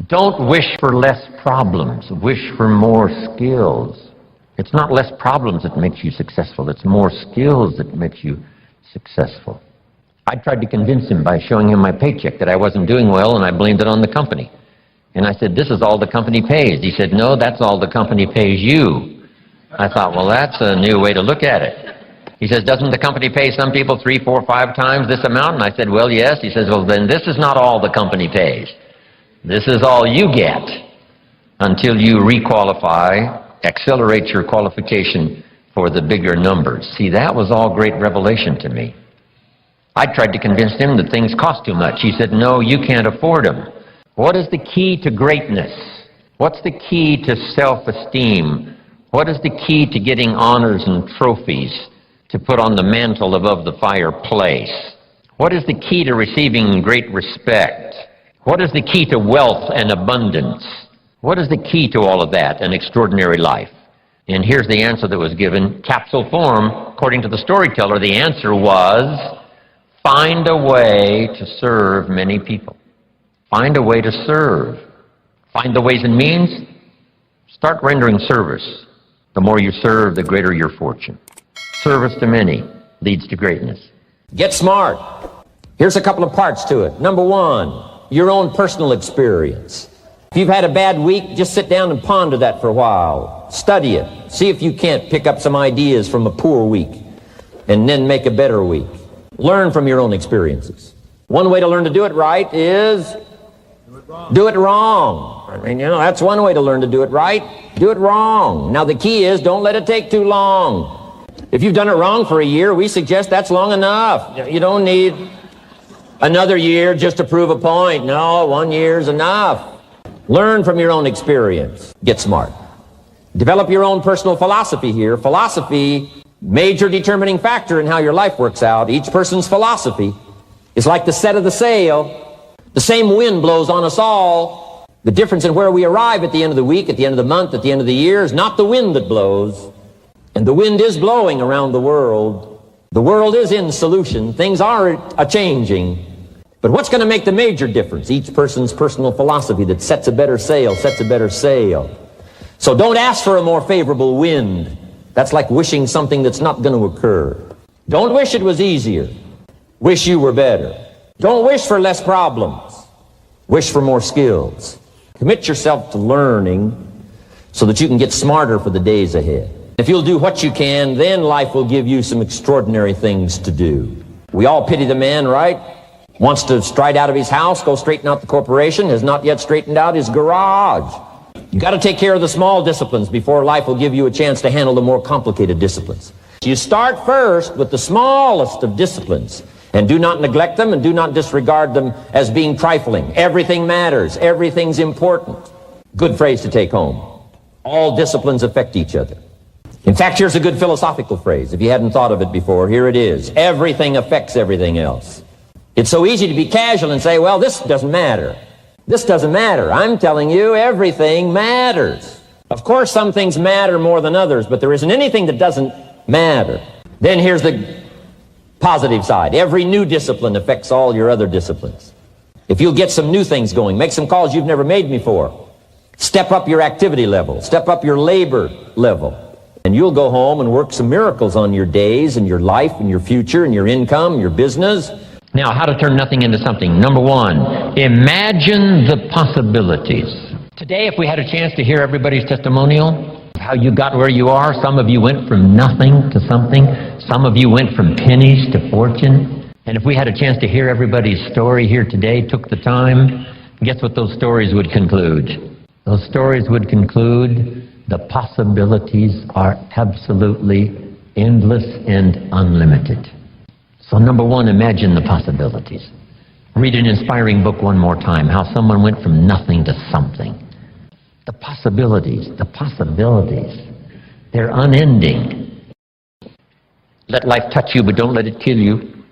Don't wish for less problems. Wish for more skills. It's not less problems that makes you successful. It's more skills that makes you successful. I tried to convince him by showing him my paycheck that I wasn't doing well, and I blamed it on the company. And I said, this is all the company pays. He said, no, that's all the company pays you. I thought, well, that's a new way to look at it. He says, doesn't the company pay some people 3, 4, 5 times this amount? And I said, well, yes. He says, well, then this is not all the company pays. This is all you get until you requalify, accelerate your qualification for the bigger numbers. See, that was all great revelation to me. I tried to convince him that things cost too much. He said, no, you can't afford them. What is the key to greatness? What's the key to self-esteem? What is the key to getting honors and trophies to put on the mantle above the fireplace? What is the key to receiving great respect? What is the key to wealth and abundance? What is the key to all of that, an extraordinary life? And here's the answer that was given, capsule form. According to the storyteller, the answer was, find a way to serve many people. Find a way to serve. Find the ways and means. Start rendering service. The more you serve, the greater your fortune. Service to many leads to greatness. Get smart. Here's a couple of parts to it. Number one, your own personal experience. If you've had a bad week, just sit down and ponder that for a while. Study it. See if you can't pick up some ideas from a poor week and then make a better week. Learn from your own experiences. One way to learn to do it right is do it wrong. I mean, that's one way to learn to do it right. Do it wrong. Now, the key is don't let it take too long. If you've done it wrong for a year, we suggest that's long enough. You don't need another year just to prove a point. No, 1 year's enough. Learn from your own experience. Get smart. Develop your own personal philosophy here. Philosophy, major determining factor in how your life works out. Each person's philosophy is like the set of the sail. The same wind blows on us all. The difference in where we arrive at the end of the week, at the end of the month, at the end of the year is not the wind that blows. And the wind is blowing around the world. The world is in solution. Things are a-changing. But what's going to make the major difference? Each person's personal philosophy that sets a better sail, sets a better sail. So don't ask for a more favorable wind. That's like wishing something that's not going to occur. Don't wish it was easier. Wish you were better. Don't wish for less problems. Wish for more skills. Commit yourself to learning so that you can get smarter for the days ahead. If you'll do what you can, then life will give you some extraordinary things to do. We all pity the man, right? Wants to stride out of his house, go straighten out the corporation, has not yet straightened out his garage. You've got to take care of the small disciplines before life will give you a chance to handle the more complicated disciplines. You start first with the smallest of disciplines, and do not neglect them and do not disregard them as being trifling. Everything matters. Everything's important. Good phrase to take home. All disciplines affect each other. In fact, here's a good philosophical phrase. If you hadn't thought of it before, here it is. Everything affects everything else. It's so easy to be casual and say, well, this doesn't matter. This doesn't matter. I'm telling you, everything matters. Of course, some things matter more than others, but there isn't anything that doesn't matter. Then here's the positive side. Every new discipline affects all your other disciplines. If you'll get some new things going, make some calls you've never made before, step up your activity level, step up your labor level, and you'll go home and work some miracles on your days and your life and your future and your income, your business. Now, how to turn nothing into something. Number one, imagine the possibilities. Today, if we had a chance to hear everybody's testimonial, how you got where you are, some of you went from nothing to something, some of you went from pennies to fortune. And if we had a chance to hear everybody's story here today, took the time, guess what those stories would conclude? Those stories would conclude the possibilities are absolutely endless and unlimited. So number one, imagine the possibilities. Read an inspiring book one more time, how someone went from nothing to something. The possibilities, they're unending. Let life touch you, but don't let it kill you.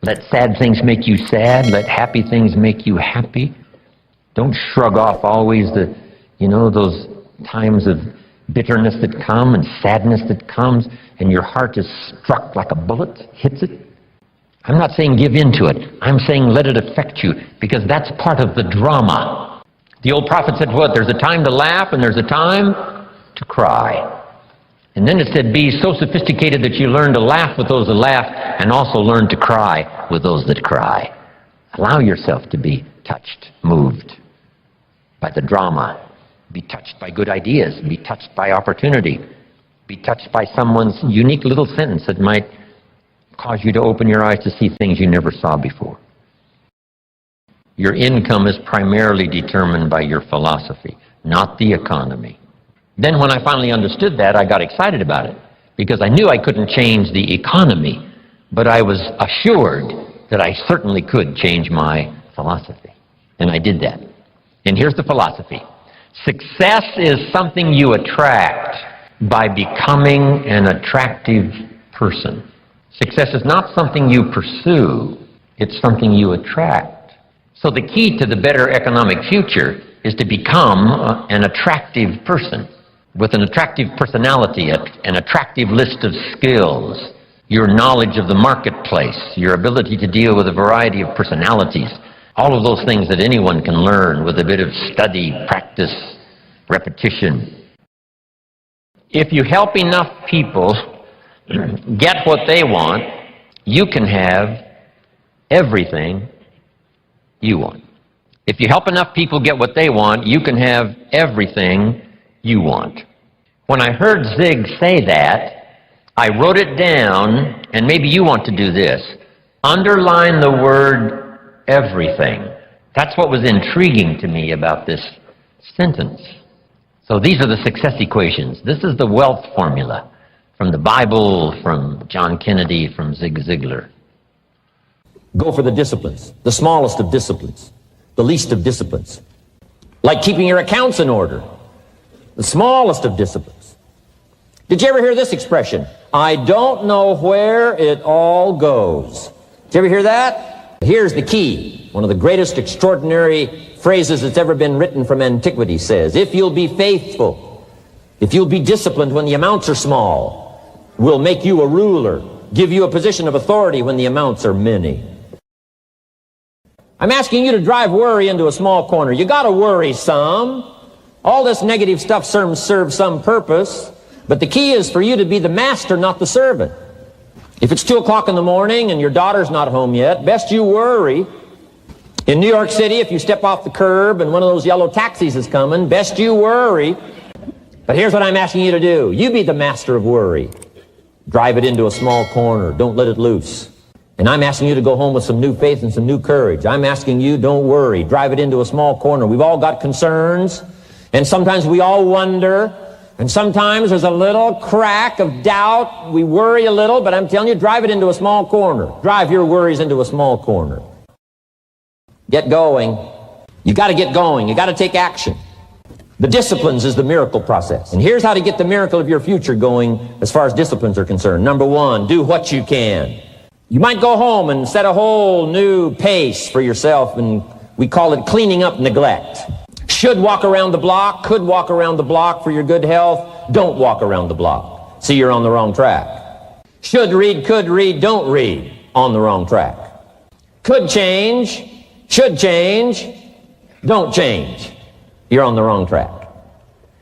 Let sad things make you sad. Let happy things make you happy. Don't shrug off always those times of bitterness that come and sadness that comes, and your heart is struck like a bullet, hits it. I'm not saying give in to it. I'm saying let it affect you, because that's part of the drama. The old prophet said what? There's a time to laugh and there's a time to cry. And then it said, be so sophisticated that you learn to laugh with those that laugh and also learn to cry with those that cry. Allow yourself to be touched, moved by the drama. Be touched by good ideas. Be touched by opportunity. Be touched by someone's unique little sentence that might cause you to open your eyes to see things you never saw before. Your income is primarily determined by your philosophy, not the economy. Then when I finally understood that, I got excited about it because I knew I couldn't change the economy, but I was assured that I certainly could change my philosophy. And I did that. And here's the philosophy. Success is something you attract by becoming an attractive person. Success is not something you pursue. It's something you attract. So the key to the better economic future is to become an attractive person with an attractive personality, an attractive list of skills, your knowledge of the marketplace, your ability to deal with a variety of personalities, all of those things that anyone can learn with a bit of study, practice, repetition. If you help enough people get what they want, you can have everything you want. If you help enough people get what they want, you can have everything you want. When I heard Zig say that, I wrote it down, and maybe you want to do this. Underline the word everything. That's what was intriguing to me about this sentence. So these are the success equations. This is the wealth formula from the Bible, from John Kennedy, from Zig Ziglar. Go for the disciplines, the smallest of disciplines, the least of disciplines. Like keeping your accounts in order, the smallest of disciplines. Did you ever hear this expression? I don't know where it all goes. Did you ever hear that? Here's the key. One of the greatest extraordinary phrases that's ever been written from antiquity says, if you'll be faithful, if you'll be disciplined when the amounts are small, we'll make you a ruler, give you a position of authority when the amounts are many. I'm asking you to drive worry into a small corner. You got to worry some. All this negative stuff serves some purpose, but the key is for you to be the master, not the servant. If it's 2 o'clock in the morning and your daughter's not home yet, best you worry. In New York City, if you step off the curb and one of those yellow taxis is coming, best you worry. But here's what I'm asking you to do. You be the master of worry. Drive it into a small corner. Don't let it loose. And I'm asking you to go home with some new faith and some new courage. I'm asking you, don't worry. Drive it into a small corner. We've all got concerns, and sometimes we all wonder, and sometimes there's a little crack of doubt. We worry a little, but I'm telling you, drive it into a small corner. Drive your worries into a small corner. Get going. You got to get going. You got to take action. The disciplines is the miracle process. And here's how to get the miracle of your future going as far as disciplines are concerned. Number one, do what you can. You might go home and set a whole new pace for yourself, and we call it cleaning up neglect. Should walk around the block, could walk around the block for your good health. Don't walk around the block. See, you're on the wrong track. Should read, could read, don't read. On the wrong track. Could change, should change, don't change. You're on the wrong track.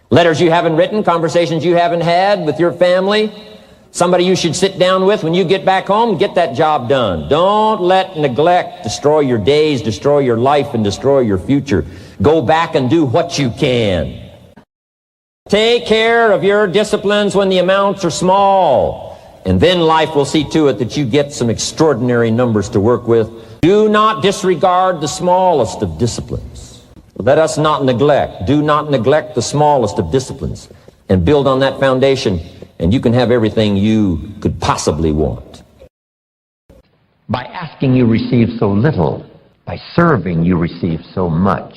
Letters you haven't written, conversations you haven't had with your family, somebody you should sit down with when you get back home, get that job done. Don't let neglect destroy your days, destroy your life, and destroy your future. Go back and do what you can. Take care of your disciplines when the amounts are small, and then life will see to it that you get some extraordinary numbers to work with. Do not disregard the smallest of disciplines. Let us not neglect. Do not neglect the smallest of disciplines, and build on that foundation, and you can have everything you could possibly want. By asking, you receive so little. By serving, you receive so much.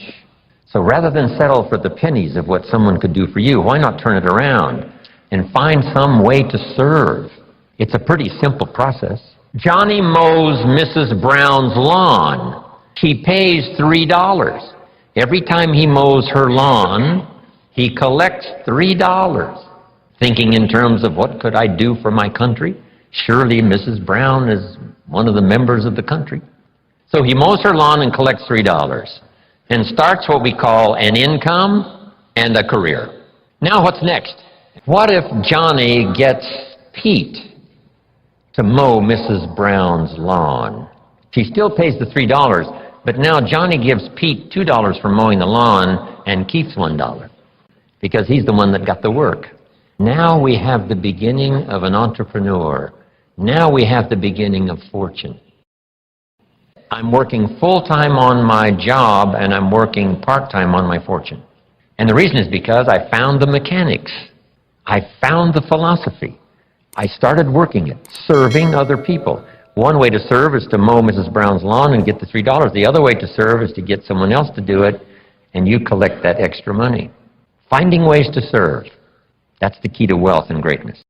So rather than settle for the pennies of what someone could do for you, why not turn it around and find some way to serve? It's a pretty simple process. Johnny mows Mrs. Brown's lawn. He pays $3. Every time he mows her lawn, he collects $3. Thinking in terms of what could I do for my country? Surely Mrs. Brown is one of the members of the country. So he mows her lawn and collects $3. and starts what we call an income and a career. Now what's next? What if Johnny gets Pete to mow Mrs. Brown's lawn? She still pays the $3, but now Johnny gives Pete $2 for mowing the lawn and keeps $1 because he's the one that got the work. Now we have the beginning of an entrepreneur. Now we have the beginning of fortune. I'm working full-time on my job and I'm working part-time on my fortune. And the reason is because I found the mechanics. I found the philosophy. I started working it, serving other people. One way to serve is to mow Mrs. Brown's lawn and get the $3. The other way to serve is to get someone else to do it and you collect that extra money. Finding ways to serve. That's the key to wealth and greatness.